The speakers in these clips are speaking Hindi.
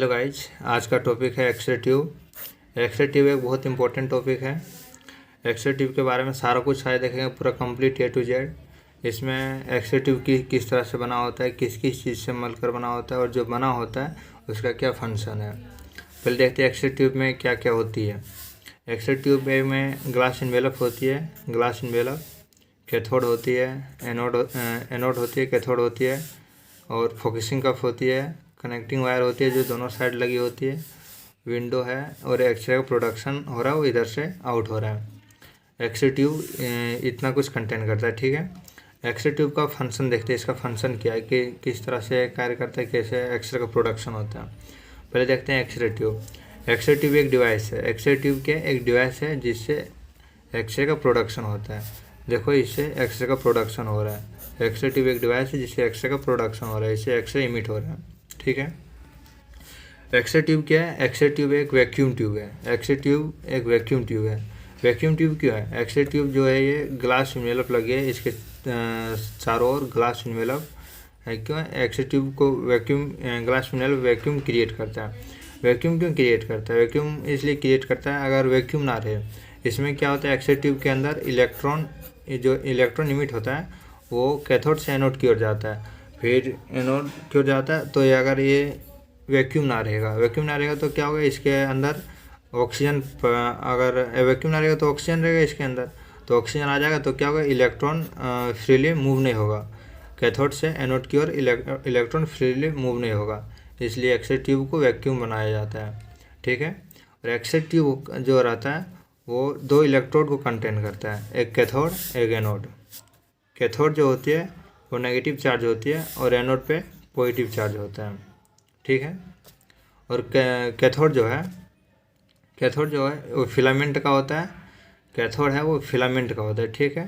हेलो गाइज, आज का टॉपिक है एक्स-रे ट्यूब। एक्स-रे ट्यूब एक बहुत इंपॉर्टेंट टॉपिक है। एक्स-रे ट्यूब के बारे में सारा कुछ सारे देखेंगे, पूरा कंप्लीट ए टू जेड। इसमें एक्स-रे ट्यूब किस तरह से बना होता है, किस किस चीज़ से मिलकर बना होता है और जो बना होता है उसका क्या फंक्शन है। पहले देखते हैं एक्स-रे ट्यूब में क्या क्या होती है। एक्स-रे ट्यूब में ग्लास इन्वेलप होती है, ग्लास इन्वेलप, कैथोड होती है, एनोड होती है, कैथोड होती है, और फोकसिंग कप होती है, कनेक्टिंग वायर होती है जो दोनों साइड लगी होती है, विंडो है, और एक्सरे का प्रोडक्शन हो रहा है वो इधर से आउट हो रहा है। एक्सरे ट्यूब इतना कुछ कंटेन करता है, ठीक है। एक्सरे ट्यूब का फंक्शन देखते हैं, इसका फंक्शन क्या है कि किस तरह से कार्य करता है, कैसे एक्सरे का प्रोडक्शन होता है। पहले देखते हैं एक्सरे ट्यूब। एक्सरे ट्यूब एक डिवाइस है, एक्सरे ट्यूब के एक डिवाइस है जिससे एक्सरे का प्रोडक्शन होता है। देखो, इससे एक्सरे का प्रोडक्शन हो रहा है। एक्सरे ट्यूब एक डिवाइस है जिससे एक्सरे का प्रोडक्शन हो रहा है, इससे एक्सरे इमिट हो रहा है, ठीक है। एक्सरे ट्यूब क्या है? एक्सरे ट्यूब एक वैक्यूम ट्यूब है। एक्सरे ट्यूब एक वैक्यूम ट्यूब है। वैक्यूम ट्यूब क्यों है? एक्सरे ट्यूब जो है ये ग्लास इन्वेलप लगी है, इसके चारों ओर ग्लास इन्वेलप है। क्यों? एक्सरे ट्यूब को vacuum, glass envelope vacuum create करता है। वैक्यूम क्यों क्रिएट करता है? वैक्यूम इसलिए क्रिएट करता है, अगर वैक्यूम ना रहे, इसमें क्या होता है, एक्सरे ट्यूब के अंदर जो इलेक्ट्रॉन इमिट होता है वो कैथोड से एनोड की ओर जाता है, फिर एनोड की ओर जाता है। तो अगर ये वैक्यूम ना रहेगा तो क्या होगा, इसके अंदर ऑक्सीजन, अगर वैक्यूम ना रहेगा तो ऑक्सीजन रहेगा इसके अंदर, तो ऑक्सीजन आ जाएगा तो क्या होगा, इलेक्ट्रॉन फ्रीली मूव नहीं होगा। कैथोड से एनोड की ओर इलेक्ट्रॉन फ्रीली मूव नहीं होगा, इसलिए एक्सरे ट्यूब को वैक्यूम बनाया जाता है, ठीक है। और एक्सरे ट्यूब जो रहता है वो दो इलेक्ट्रोड को कंटेन करता है, एक कैथोड एक एनोड। कैथोड जो होती है वो नेगेटिव चार्ज होती है और एनोड पे पॉजिटिव चार्ज होता है, ठीक है। और कैथोड जो है वो फिलामेंट का होता है। कैथोड है वो फिलामेंट का होता है, ठीक है।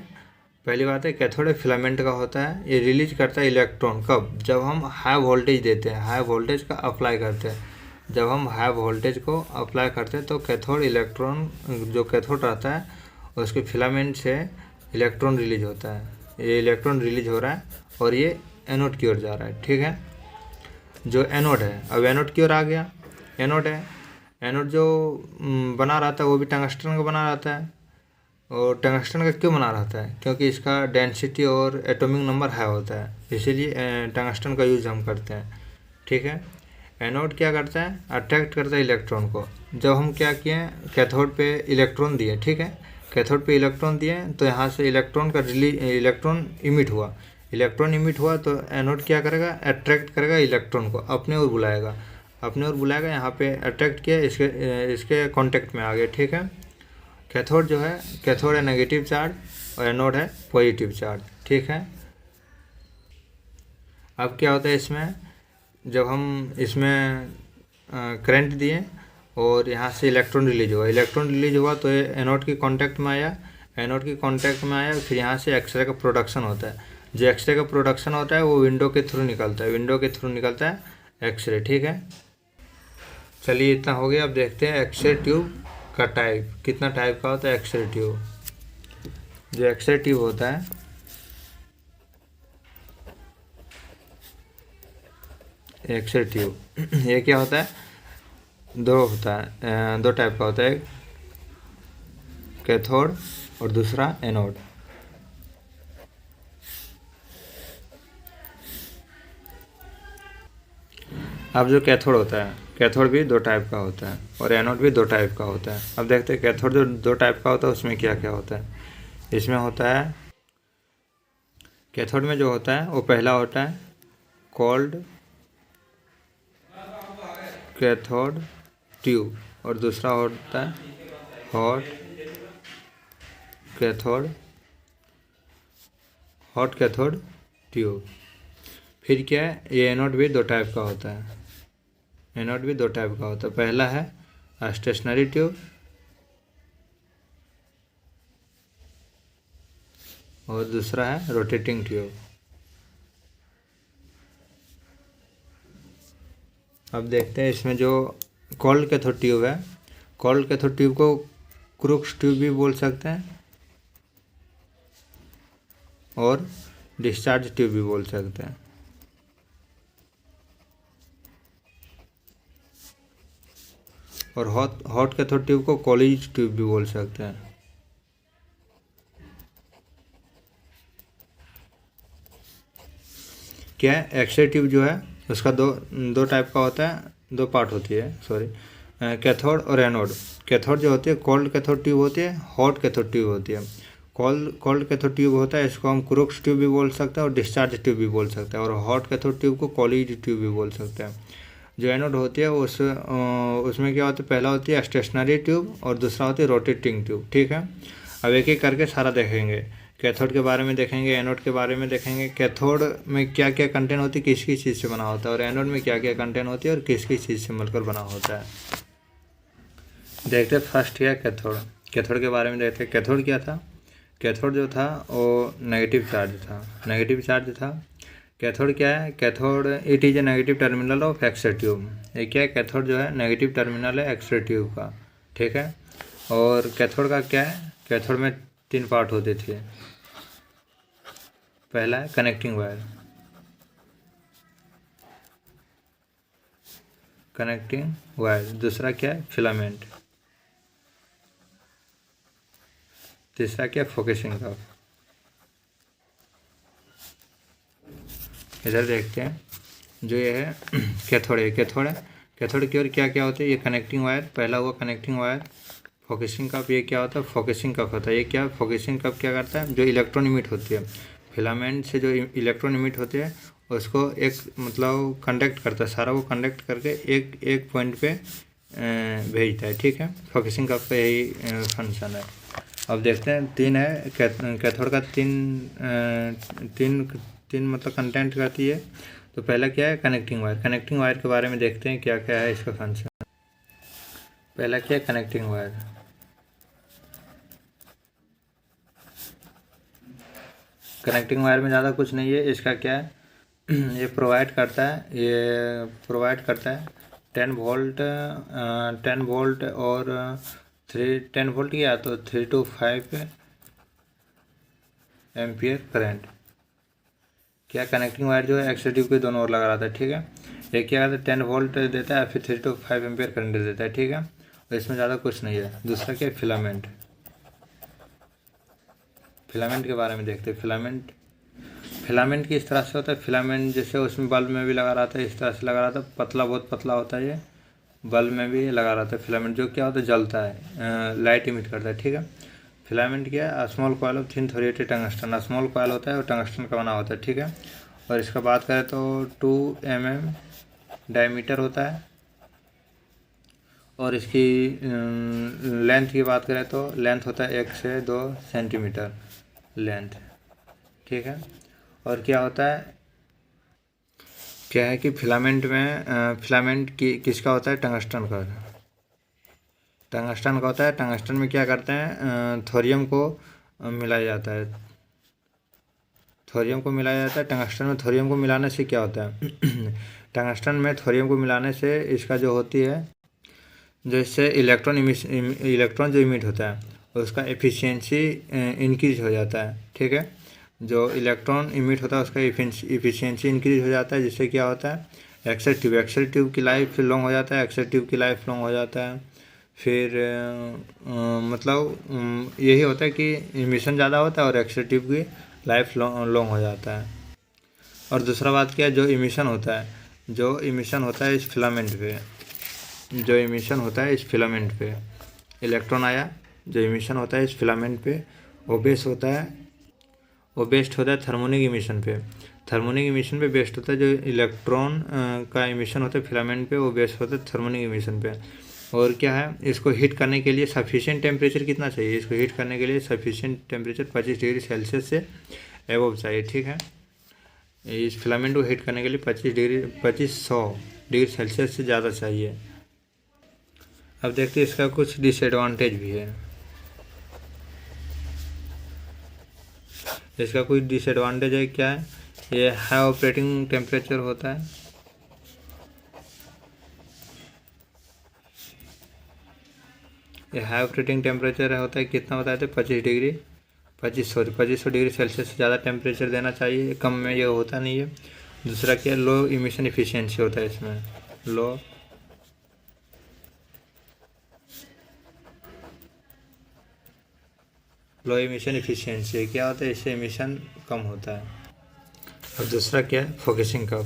पहली बात है, कैथोड फिलामेंट का होता है। ये रिलीज करता है इलेक्ट्रॉन कब? जब हम हाई वोल्टेज देते हैं, हाई वोल्टेज का अप्लाई करते हैं। जब हम हाई वोल्टेज को अप्लाई करते हैं तो कैथोड इलेक्ट्रॉन, जो कैथोड रहता है उसके फिलामेंट से इलेक्ट्रॉन रिलीज होता है। ये इलेक्ट्रॉन रिलीज हो रहा है और ये एनोड की ओर जा रहा है, ठीक है। जो एनोड है, अब एनोड की ओर आ गया। एनोड है, एनोड जो बना रहता है वो भी टंगस्टन का बना रहता है। और टंगस्टन का क्यों बना रहता है? क्योंकि इसका डेंसिटी और एटॉमिक नंबर हाई होता है, इसीलिए टंगस्टन का यूज़ हम करते हैं, ठीक है। एनोड क्या करता है, अट्रैक्ट करता है इलेक्ट्रॉन को। जब हम क्या किए, कैथोड पे इलेक्ट्रॉन दिए, ठीक है, कैथोड पे इलेक्ट्रॉन दिए तो यहाँ से इलेक्ट्रॉन इमिट हुआ तो एनोड क्या करेगा, अट्रैक्ट करेगा इलेक्ट्रॉन को, अपने ओर बुलाएगा, यहाँ पे अट्रैक्ट किया, इसके कॉन्टेक्ट में आ गया, ठीक है। कैथोड है नेगेटिव चार्ज और एनोड है पॉजिटिव चार्ज, ठीक है। अब क्या होता है इसमें, जब हम इसमें करंट दिए और यहाँ से इलेक्ट्रॉन रिलीज हुआ तो ये एनोड की कांटेक्ट में आया, फिर यहाँ से एक्सरे का प्रोडक्शन होता है। जो एक्सरे का प्रोडक्शन होता है वो विंडो के थ्रू निकलता है एक्सरे, ठीक है। चलिए, इतना हो गया। अब देखते हैं एक्सरे ट्यूब का टाइप, कितना टाइप का होता है एक्सरे ट्यूब। जो एक्सरे ट्यूब होता है, एक्सरे ट्यूब ये क्या होता है, दो टाइप का होता है, एक कैथोड और दूसरा एनोड। अब जो कैथोड होता है, कैथोड भी दो टाइप का होता है और एनोड भी दो टाइप का होता है। अब देखते हैं कैथोड जो दो टाइप का होता है उसमें क्या क्या होता है। इसमें होता है, कैथोड में जो होता है वो पहला होता है कोल्ड कैथोड ट्यूब और दूसरा होता है हॉट कैथोड ट्यूब। फिर क्या है, ये एनोड भी दो टाइप का होता है। पहला है स्टेशनरी ट्यूब और दूसरा है रोटेटिंग ट्यूब। अब देखते हैं इसमें जो कोल्ड कैथोड ट्यूब है, कोल्ड कैथोड ट्यूब को क्रूक्स ट्यूब भी बोल सकते हैं और डिस्चार्ज ट्यूब भी बोल सकते हैं। और हॉट कैथोड ट्यूब को कॉलेज ट्यूब भी बोल सकते हैं। क्या है, एक्सरे ट्यूब जो है उसका दो टाइप का होता है, दो पार्ट होती है, सॉरी, कैथोड और एनोड। कैथोड जो होती है कोल्ड कैथोड ट्यूब होती है, हॉट कैथोड ट्यूब होती है। कोल्ड कैथोड ट्यूब होता है, इसको हम क्रूक्स ट्यूब भी बोल सकते हैं और डिस्चार्ज ट्यूब भी बोल सकते हैं। और हॉट कैथोड ट्यूब को कॉलेज ट्यूब भी बोल सकते हैं। जो एनोड होती है उसमें क्या होता है, पहला होती है स्टेशनरी ट्यूब और दूसरा होती है रोटेटिंग ट्यूब। ठीक है, अब एक एक करके सारा देखेंगे। कैथोड के बारे में देखेंगे, एनोड के बारे में देखेंगे, कैथोड में क्या क्या कंटेंट होती है, किस किस चीज़ से बना होता है, और एनोड में क्या क्या कंटेंट होती है और किस किस चीज़ से मिलकर बना होता है। देखते फर्स्ट क्या कैथोड। कैथोड के बारे में देखते हैं। कैथोड क्या था, कैथोड जो था वो नेगेटिव चार्ज था, नेगेटिव चार्ज था। कैथोड क्या है, cathode it is a negative terminal of X-ray tube. ये क्या है, कैथोड जो है नेगेटिव टर्मिनल है एक्सरे ट्यूब का। ठीक है, और कैथोड का क्या है, कैथोड में 3 पार्ट होते थे। पहला है कनेक्टिंग वायर, कनेक्टिंग वायर। दूसरा क्या है, फिलामेंट। तीसरा क्या है, फोकसिंग कप। इधर देखते हैं, जो ये है कैथोड है, कैथोड की ओर क्या क्या होता है, ये कनेक्टिंग वायर, पहला हुआ कनेक्टिंग वायर। फोकसिंग कप, ये क्या होता है, फोकसिंग कप होता है। ये क्या, फोकसिंग कप क्या करता है, जो इलेक्ट्रॉन इमिट होती है फिलामेंट से, जो इलेक्ट्रॉन इमिट होते हैं उसको एक मतलब कंडक्ट करता है, सारा वो कंडक्ट करके एक एक पॉइंट पे भेजता है। ठीक है, फोकसिंग कप का यही फंक्शन है। अब देखते हैं, 3 है कैथोड का, तीन मतलब कंटेंट करती है। तो पहला क्या है, कनेक्टिंग वायर। कनेक्टिंग वायर के बारे में देखते हैं क्या क्या है इसका फंक्शन। पहला क्या है, कनेक्टिंग वायर। कनेक्टिंग वायर में ज़्यादा कुछ नहीं है, इसका क्या है ये प्रोवाइड करता है, ये प्रोवाइड करता है 10 वोल्ट, 10 वोल्ट और 10 वोल्ट या तो 3 to 5 एम्पियर करंट। क्या, कनेक्टिंग वायर जो है एक्सरे ट्यूब के दोनों ओर लगा रहता है। ठीक है, एक क्या करता है, 10 वोल्ट देता है, फिर 3 to 5 एम्पियर करंट दे देता है। ठीक है, और इसमें ज़्यादा कुछ नहीं है। दूसरा क्या है, फिलामेंट। फिलामेंट के बारे में देखते हैं। फिलामेंट किस तरह से होता है, फिलामेंट जैसे उसमें बल्ब में भी लगा रहता है, इस तरह से लगा रहता है, पतला, बहुत पतला होता है ये, बल्ब में भी लगा रहता है फिलामेंट। जो क्या होता है, जलता है, लाइट इमिट करता है। ठीक है, फिलामेंट क्या है, small coil of thin thoriated tungsten. Small coil होता है और टंगस्टन का बना होता है। ठीक है, और इसका बात करें तो 2 mm डायमीटर होता है, और इसकी लेंथ की बात करें तो लेंथ होता है 1 से 2 सेंटीमीटर लेंथ। ठीक है, और क्या होता है, क्या है कि फिलामेंट में फिलामेंट किसका होता है, टंगस्टन का। टंगस्टन का होता है। टंगस्टन में क्या करते हैं, थोरियम को मिलाया जाता है, थोरियम को मिलाया जाता है। टंगस्टन में थोरियम को मिलाने से क्या होता है टंगस्टन में थोरियम को मिलाने से इसका जो होती है, जो इससे इलेक्ट्रॉन जो इमिट होता है उसका एफिशिएंसी इंक्रीज हो जाता है। ठीक है, जो इलेक्ट्रॉन इमिट होता है उसका एफिशिएंसी इंक्रीज हो जाता है, जिससे क्या होता है, एक्सरे ट्यूब की लाइफ लॉन्ग हो जाता है, एक्सरे ट्यूब की लाइफ लॉन्ग हो जाता है। फिर मतलब यही होता है कि इमिशन ज़्यादा होता है और एक्सरे ट्यूब की लाइफ लॉन्ग हो जाता है। और दूसरा बात क्या है, जो इमिशन होता है, जो इमिशन होता है इस फिलामेंट पे, जो इमिशन होता है इस फिलामेंट पे, इलेक्ट्रॉन आया, जो इमिशन होता है इस फिलामेंट पे, वो बेस्ड होता है थर्मोनिक इमिशन पे। थर्मोनिक इमिशन पे बेस्ड होता है। जो इलेक्ट्रॉन का इमिशन होता है फिलामेंट पे, वो बेस्ड होता है थर्मोनिक इमिशन पे। और क्या है, इसको हीट करने के लिए सफिशिएंट टेम्परेचर कितना चाहिए, इसको हीट करने के लिए सफिशिएंट टेम्परेचर 25 डिग्री सेल्सियस से एबव चाहिए। ठीक है, इस फिलामेंट को हीट करने के लिए 2500 डिग्री सेल्सियस से ज़्यादा चाहिए। अब देखते हैं इसका कुछ डिसएडवांटेज भी है। इसका कुछ डिसएडवांटेज है, क्या है, ये हाई ऑपरेटिंग टेम्परेचर होता है। ये हाई ऑपरेटिंग टेम्परेचर होता है, कितना बताए थे, 2500 डिग्री सेल्सियस से ज़्यादा टेम्परेचर देना चाहिए, कम में ये होता नहीं है। दूसरा क्या, लो इमिशन एफिशिएंसी होता है इसमें, लो लो एमिशन एफिशिएंसी, क्या होता है, इससे एमिशन कम होता है। और दूसरा क्या है, फोकसिंग कप।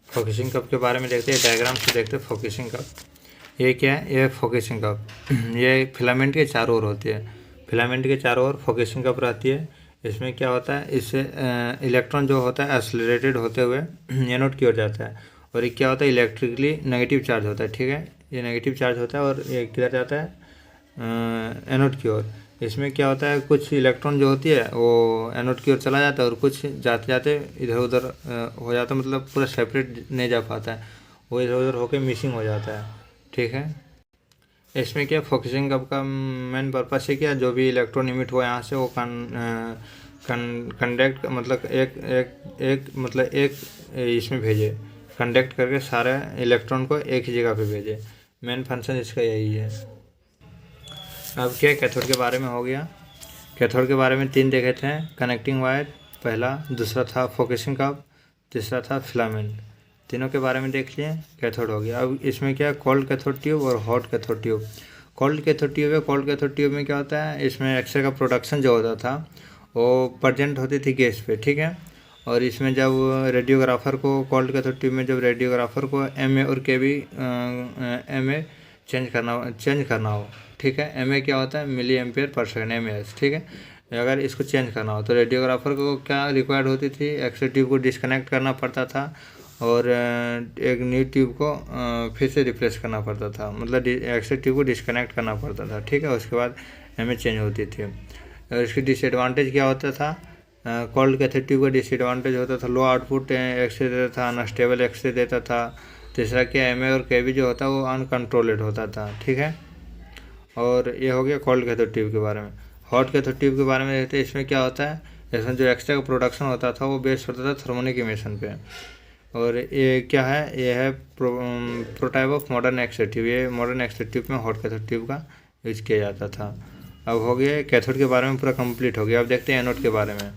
फोकसिंग कप के बारे में देखते हैं, डायग्राम से देखते हैं फोकसिंग कप। ये क्या है, ये फोकसिंग कप ये फिलामेंट के चारों ओर होती है। फिलामेंट के चारों ओर फोकसिंग कप रहती है। इसमें क्या होता है, इससे इलेक्ट्रॉन जो होता है एक्सेलरेटेड होते हुए एनोड की ओर जाता है। और ये क्या होता है, इलेक्ट्रिकली नेगेटिव चार्ज होता है, ठीक है, ये नेगेटिव चार्ज होता है और ये किधर जाता है, एनोड की ओर। इसमें क्या होता है, कुछ इलेक्ट्रॉन जो होती है वो एनोड की ओर चला जाता है और कुछ जाते जाते इधर उधर हो जाता है, मतलब पूरा सेपरेट नहीं जा पाता है, वो इधर उधर होकर मिसिंग हो जाता है, ठीक है। इसमें क्या फोकसिंग कप का मेन पर्पस है, क्या जो भी इलेक्ट्रॉन इमिट हुआ यहाँ से वो कंडक्ट मतलब एक इसमें भेजे, कंडक्ट करके सारे इलेक्ट्रॉन को एक ही जगह पे भेजे। मेन फंक्शन इसका यही है। अब क्या कैथोड के बारे में हो गया। कैथोड के बारे में 3 देखे थे, कनेक्टिंग वायर पहला, दूसरा था फोकसिंग कप, तीसरा था फिलामेंट। तीनों के बारे में देख लिए, कैथोड हो गया। अब इसमें क्या है, कोल्ड कैथोड ट्यूब और hot cathode tube. Cold cathode tube है, कोल्ड कैथोड ट्यूब में क्या होता है, इसमें एक्सरे का प्रोडक्शन जो होता था वो प्रेजेंट होती थी गैस पे, ठीक है। और इसमें जब रेडियोग्राफर को, कोल्ड कैथोड ट्यूब में जब रेडियोग्राफर को एम ए और के बी एम ए चेंज करना हो, ठीक है। एम ए क्या होता है, milli ampere per second, M S, ठीक है। अगर इसको चेंज करना हो तो रेडियोग्राफर को क्या रिक्वायर्ड होती थी, एक्सरे ट्यूब को डिस्कनेक्ट करना पड़ता था और एक न्यू ट्यूब को फिर से रिप्लेस करना पड़ता था, मतलब एक्सरे ट्यूब को डिस्कनेक्ट करना पड़ता था, ठीक है। उसके बाद एम ए चेंज होती थी। और इसकी डिसएडवांटेज क्या होता था, कोल्ड कैथोड ट्यूब का डिसएडवांटेज होता था लो आउटपुट एक्सरे देता था, अनस्टेबल एक्सरे देता था। तीसरा क्या, एम ए और के बी जो होता है वो अनकंट्रोलेड होता था, ठीक है। और ये हो गया कोल्ड कैथोड ट्यूब के बारे में। हॉट कैथोड ट्यूब के बारे में देखते हैं। इसमें क्या होता है, इसमें जो एक्सरे का प्रोडक्शन होता था वो बेस्ड होता था थर्मोनिक इमिशन पे। और ये क्या है, ये है प्रोटाइप ऑफ मॉडर्न एक्सरे ट्यूब। ये मॉडर्न एक्सरे ट्यूब में हॉट कैथोड ट्यूब का यूज किया जाता था। अब हो गया कैथोड के बारे में पूरा कंप्लीट हो गया। अब देखते हैं एनोड के बारे में।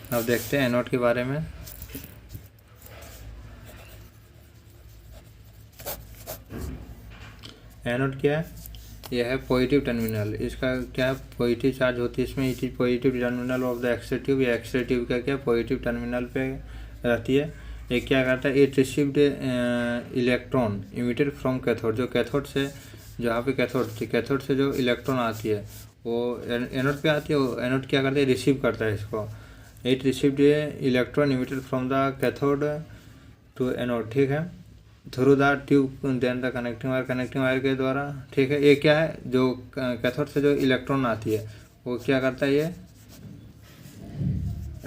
अब देखते हैं एनोड के बारे में। एनोड क्या है, यह है पॉजिटिव टर्मिनल। इसका क्या पॉजिटिव चार्ज होती है इसमें, it is positive terminal of the X-ray tube. ये एक्सरे ट्यूब का क्या पॉजिटिव टर्मिनल पे रहती है। ये क्या करता है, it received electron emitted from cathode. जो कैथोड से, जहाँ पे कैथोड थी, कैथोड से जो इलेक्ट्रॉन आती है वो एनोड पे आती है। वो एनोड क्या करता है, रिसीव करता है इसको। It received electron emitted from the cathode to anode, ठीक है, through the tube then the connecting wire, connecting wire के द्वारा, ठीक है। ये क्या है, जो कैथोड से जो इलेक्ट्रॉन आती है वो क्या करता है, ये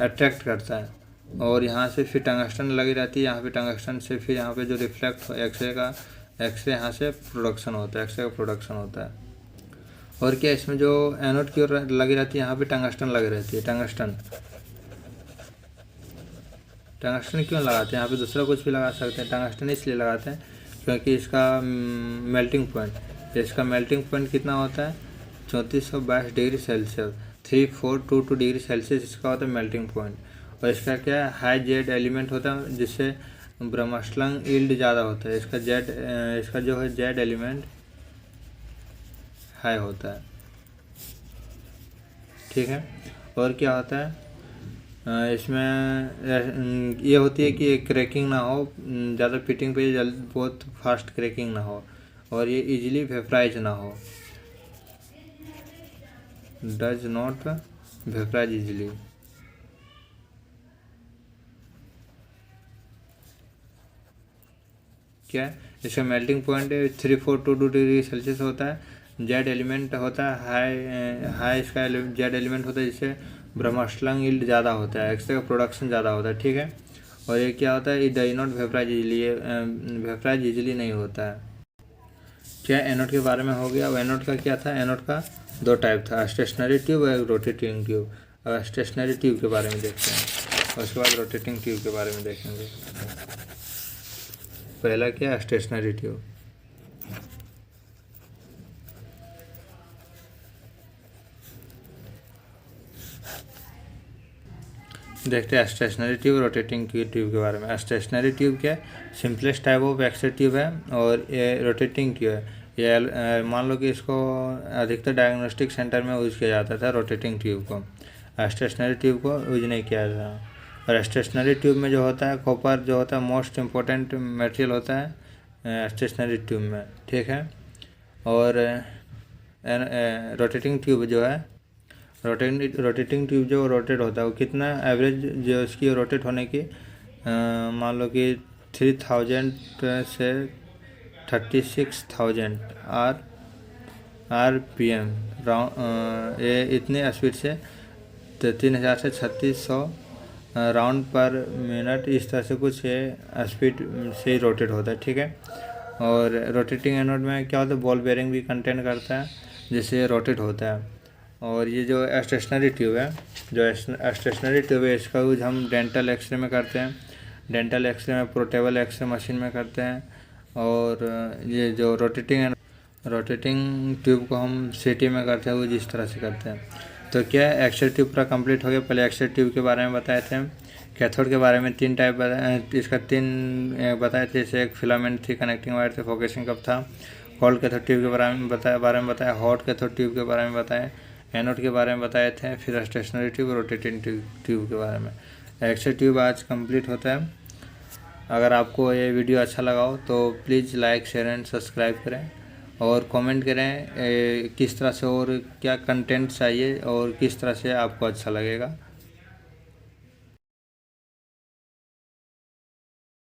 अट्रैक्ट करता है। और यहाँ से फिर टंगस्टन लगी रहती है, यहाँ पे टंगस्टन से फिर यहाँ पे जो रिफ्लेक्ट एक्सरे यहाँ से प्रोडक्शन होता है, एक्सरे का प्रोडक्शन होता है। और क्या इसमें जो एनोड की ओर लगी रहती है, यहाँ पे टंगस्टन लगी रहती है। टंगस्टन क्यों लगाते हैं, यहाँ पे दूसरा कुछ भी लगा सकते हैं। टंगस्टन इसलिए लगाते हैं क्योंकि इसका मेल्टिंग पॉइंट कितना होता है, 3422 डिग्री सेल्सियस, 3422 डिग्री सेल्सियस इसका होता है मेल्टिंग पॉइंट। और इसका क्या है, हाई जेड एलिमेंट होता है जिससे ब्रह्मस्लंग यील्ड ज़्यादा होता है। इसका जो है जेड एलिमेंट हाई होता है, ठीक है। और क्या होता है, इसमें ये होती है कि क्रैकिंग ना हो, ज़्यादा फिटिंग पे बहुत फास्ट क्रैकिंग ना हो, और ये इजीली वेपराइज ना हो, डज नॉट वेपराइज इजीली। क्या है, इसका मेल्टिंग पॉइंट 3422 डिग्री सेल्सियस होता है। जेड एलिमेंट होता है हाई इसका जेड एलिमेंट होता है, जिससे ब्रह्मस्लंग यील्ड ज़्यादा होता है, एक्सरे का प्रोडक्शन ज़्यादा होता है, ठीक है। और ये क्या होता है, it does not vaporise easily, vaporise easily नहीं होता है। क्या एनोड के बारे में हो गया। अब एनोड का क्या था, एनोड का 2 टाइप था, स्टेशनरी ट्यूब और रोटेटिंग ट्यूब। अब स्टेशनरी ट्यूब के बारे में देखते हैं और उसके बाद रोटेटिंग ट्यूब के बारे में देखेंगे। पहला क्या, स्टेशनरी ट्यूब। देखते हैं स्टेशनरी ट्यूब, रोटेटिंग ट्यूब के बारे में। स्टेशनरी ट्यूब क्या है, simplest type of X-ray tube है, और ये रोटेटिंग ट्यूब है। ये मान लो कि इसको अधिकतर डायग्नोस्टिक सेंटर में यूज़ किया जाता था रोटेटिंग ट्यूब को, स्टेशनरी ट्यूब को यूज नहीं किया जाता। और स्टेशनरी ट्यूब में जो होता है कॉपर जो होता है मोस्ट इम्पोर्टेंट मटेरियल होता है स्टेशनरी ट्यूब में, ठीक है। और रोटेटिंग ट्यूब जो है, रोटेटिंग ट्यूब जो रोटेट होता है वो कितना एवरेज जो इसकी रोटेट होने की मान लो कि 3000 से 36,000 RPM ये इतने स्पीड से 3000 से 3600 राउंड पर मिनट इस तरह से कुछ स्पीड से रोटेट होता है, ठीक है। और रोटेटिंग एनोड में क्या होता है, बॉल बेयरिंग भी कंटेन करता है जिससे रोटेट होता है। और ये जो स्टेशनरी ट्यूब है, जो स्टेशनरी ट्यूब है इसका यूज हम डेंटल एक्सरे में करते हैं, डेंटल एक्सरे में पोर्टेबल एक्सरे मशीन में करते हैं। और ये जो रोटेटिंग ट्यूब को हम सिटी में करते हैं, वो जिस तरह से करते हैं। तो क्या है, एक्सरे ट्यूब पूरा कंप्लीट हो गया। पहले एक्सरे ट्यूब के बारे में बताए थे, कैथोड के बारे में 3 टाइप इसका 3 बताए थे। जैसे एक फिलामेंट थी, कनेक्टिंग वायर थे, फोकसिंग कप था। कोल्ड कैथोड ट्यूब के बारे में बताया, हॉट कैथोड ट्यूब के बारे में बताया, एनोड के बारे में बताए थे, फिर स्टेशनरी ट्यूब, रोटेटिंग ट्यूब के बारे में। एक्सरे ट्यूब आज कंप्लीट होता है। अगर आपको ये वीडियो अच्छा लगा हो तो please like, share and subscribe करें, और कमेंट करें किस तरह से और क्या कंटेंट चाहिए और किस तरह से आपको अच्छा लगेगा।